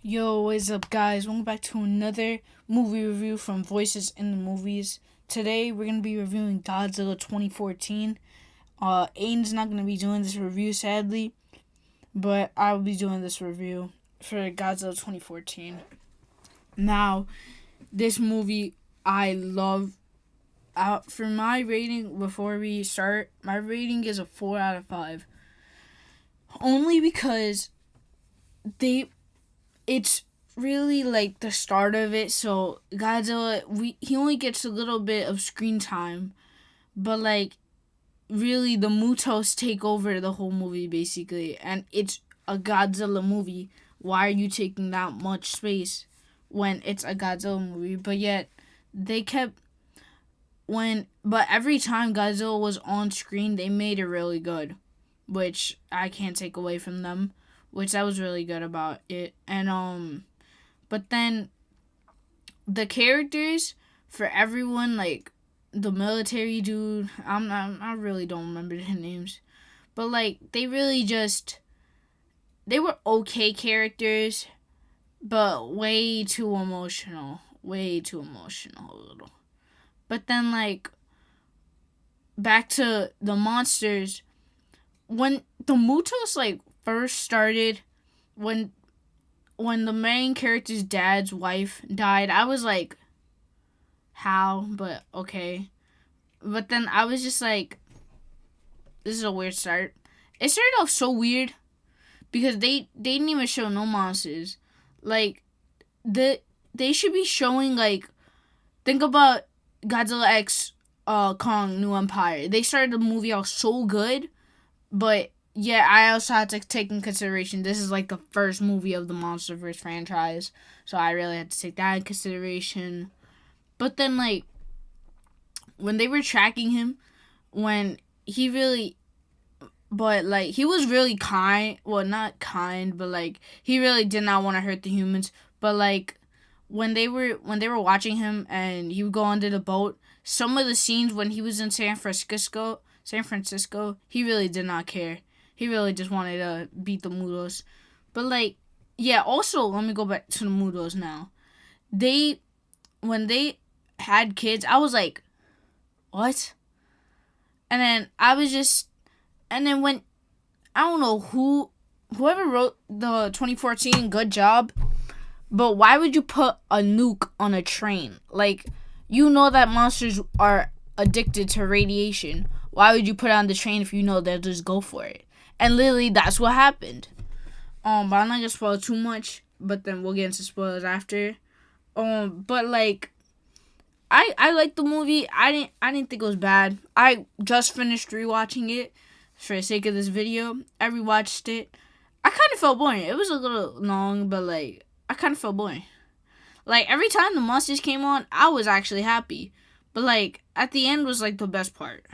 Yo, what's up, guys? Welcome back to another movie review from Voices in the Movies. Today, we're going to be reviewing Godzilla 2014. Aiden's not going to be doing this review, sadly, but I'll be doing this review for Godzilla 2014. Now, this movie, I love. For my rating, before we start, my rating is a 4 out of 5. Only because it's really like the start of it. So Godzilla, he only gets a little bit of screen time, but like really the Mutos take over the whole movie basically, and it's a Godzilla movie. Why are you taking that much space when it's a Godzilla movie? But yet they kept but every time Godzilla was on screen, they made it really good, which I can't take away from them, which I was really good about it. And but then the characters for everyone, like the military dude, I really don't remember their names, but like they were okay characters, but way too emotional a little. But then like back to the monsters, when the Mutos like first started, when the main character's dad's wife died, I was like, how? But okay. But then I was just like, this is a weird start. It started off so weird because they didn't even show no monsters. Like they should be showing, like, think about Godzilla X Kong New Empire. They started the movie out so good, but yeah, I also had to take in consideration this is like the first movie of the MonsterVerse franchise, so I really had to take that in consideration. But then, like, when they were tracking him, when he really, but like he was really kind. Well, not kind, but like he really did not want to hurt the humans. But like when they were watching him and he would go under the boat, some of the scenes when he was in San Francisco, he really did not care. He really just wanted to beat the Mutos. But like, yeah, also let me go back to the Mutos now. When they had kids, I was like, what? And then when, I don't know whoever wrote the 2014, good job. But why would you put a nuke on a train? Like, you know that monsters are addicted to radiation. Why would you put it on the train if you know they'll just go for it? And literally, that's what happened. But I'm not gonna spoil too much. But then we'll get into spoilers after. But like, I liked the movie. I didn't think it was bad. I just finished rewatching it for the sake of this video. I rewatched it. I kind of felt boring. It was a little long, but like I kind of felt boring. Like every time the monsters came on, I was actually happy. But like at the end was like the best part.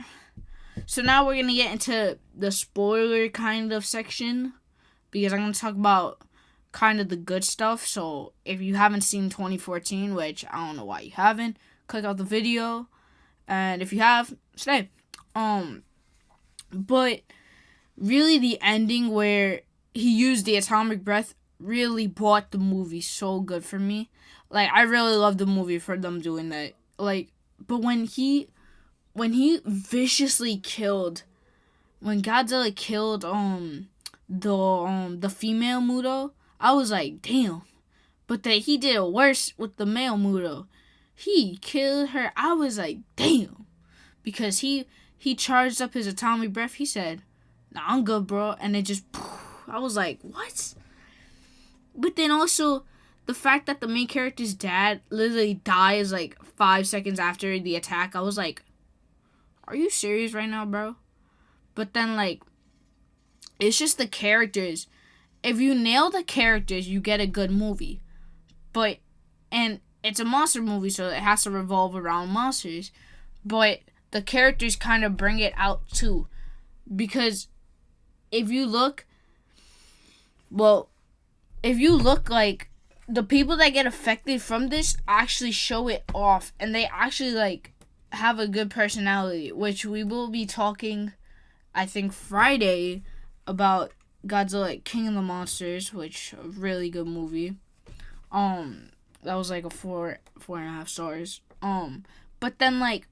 So now we're going to get into the spoiler kind of section, because I'm going to talk about kind of the good stuff. So if you haven't seen 2014, which I don't know why you haven't, click out the video. And if you have, stay. But really the ending where he used the atomic breath really brought the movie so good for me. Like, I really loved the movie for them doing that. Like, but when he viciously killed, when Godzilla killed the female Muto, I was like, damn. But that he did it worse with the male Muto. He killed her. I was like, damn. Because he charged up his atomic breath. He said, nah, I'm good, bro. And it just, I was like, what? But then also the fact that the main character's dad literally dies like 5 seconds after the attack, I was like, are you serious right now, bro? But then, like, it's just the characters. If you nail the characters, you get a good movie. And it's a monster movie, so it has to revolve around monsters. But the characters kind of bring it out, too. Because if you look, like, the people that get affected from this actually show it off. And they actually, like, have a good personality, which we will be talking, I think, Friday about Godzilla King of the Monsters, which a really good movie. Um, that was like a 4.5 stars. But then like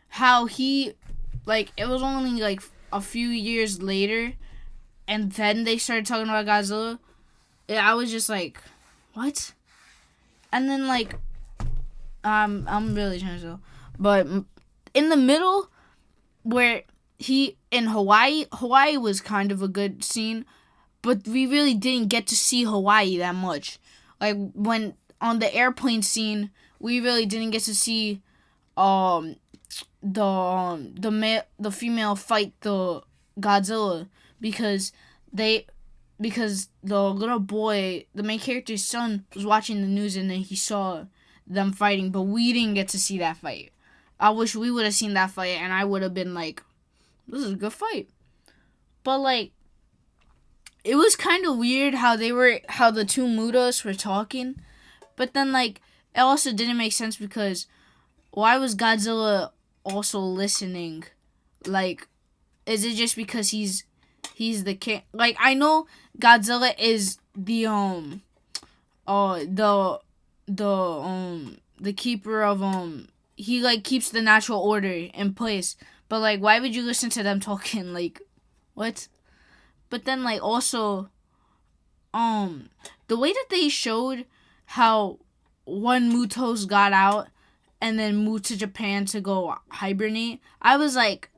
how he, like, it was only like a few years later, and then they started talking about Godzilla. I was just like, what? And then like, I'm really trying to tell, but in the middle where he in Hawaii was kind of a good scene, but we really didn't get to see Hawaii that much. Like when on the airplane scene, we really didn't get to see um the female fight the Godzilla because they because the little boy, the main character's son, was watching the news and then he saw them fighting, but we didn't get to see that fight. I wish we would have seen that fight and I would have been like, this is a good fight. But like, it was kind of weird how the two Mutos were talking, but then like it also didn't make sense because why was Godzilla also listening? Like, is it just because he's the king? Like, I know Godzilla is the keeper of he like keeps the natural order in place. But like, why would you listen to them talking? Like, what? But then like also the way that they showed how one Mutos got out and then moved to Japan to go hibernate, I was like,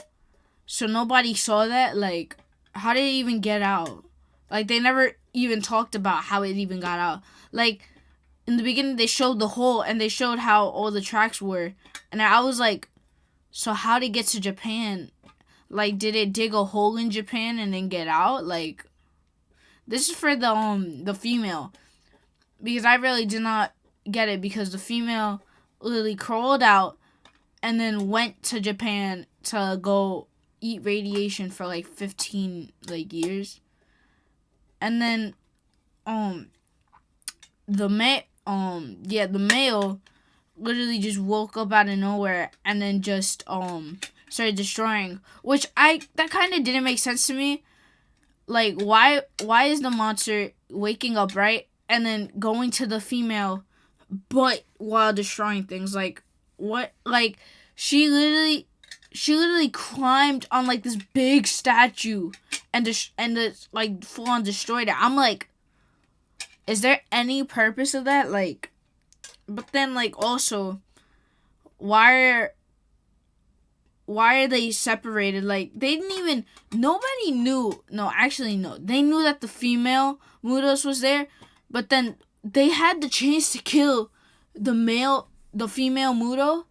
so nobody saw that? Like, how did it even get out? Like, they never even talked about how it even got out. Like, in the beginning, they showed the hole and they showed how all the tracks were. And I was like, so how did it get to Japan? Like, did it dig a hole in Japan and then get out? Like, this is for the female. Because I really did not get it because the female literally crawled out and then went to Japan to go eat radiation for like 15 like years. And then the male literally just woke up out of nowhere and then just started destroying, which that kind of didn't make sense to me. Like, why is the monster waking up, right, and then going to the female but while destroying things? Like, what? Like, she literally climbed on like this big statue and like full on destroyed it. I'm like, is there any purpose of that? Like, but then like also, why are they separated? Like, they didn't even, nobody knew. No, actually no, they knew that the female Mutos was there, but then they had the chance to kill the female Muto,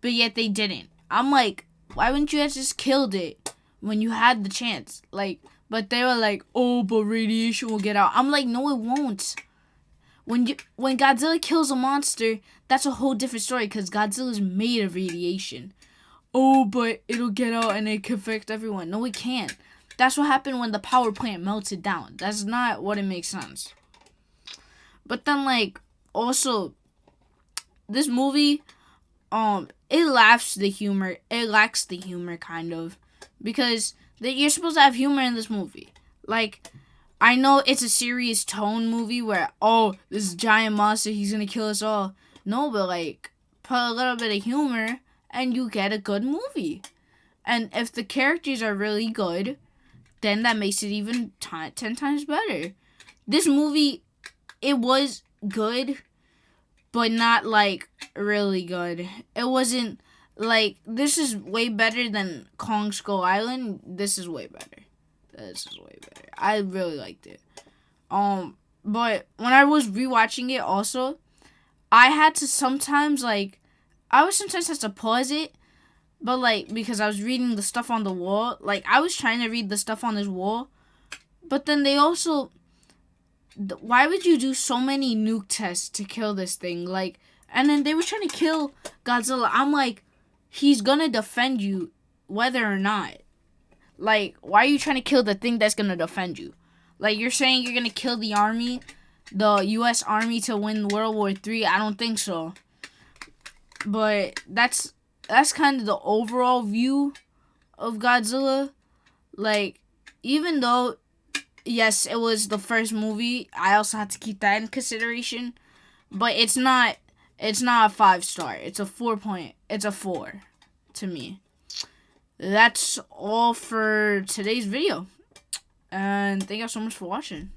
but yet they didn't. I'm like, why wouldn't you have just killed it when you had the chance? Like, but they were like, oh, but radiation will get out. I'm like, no, it won't. When Godzilla kills a monster, that's a whole different story because Godzilla's made of radiation. Oh, but it'll get out and it can affect everyone. No, it can't. That's what happened when the power plant melted down. That's not what it makes sense. But then, like, also, this movie, it lacks the humor. It lacks the humor, kind of. Because you're supposed to have humor in this movie. Like, I know it's a serious tone movie where, oh, this giant monster, he's gonna kill us all. No, but, like, put a little bit of humor and you get a good movie. And if the characters are really good, then that makes it even 10 times better. This movie, it was good, but not, like, really good. It wasn't, like, this is way better than Kong Skull Island. This is way better. I really liked it. But when I was rewatching it also, I had to sometimes, like, I would sometimes have to pause it, but, like, because I was reading the stuff on the wall. Like, I was trying to read the stuff on this wall, but then they also, why would you do so many nuke tests to kill this thing? Like, and then they were trying to kill Godzilla. I'm like, he's gonna defend you whether or not. Like, why are you trying to kill the thing that's gonna defend you? Like, you're saying you're gonna kill the army, the U.S. Army, to win World War III? I don't think so. But that's kind of the overall view of Godzilla. Like, even though yes, it was the first movie. I also had to keep that in consideration. But it's not a 5 star. It's a 4 point. It's a 4 to me. That's all for today's video. And thank you all so much for watching.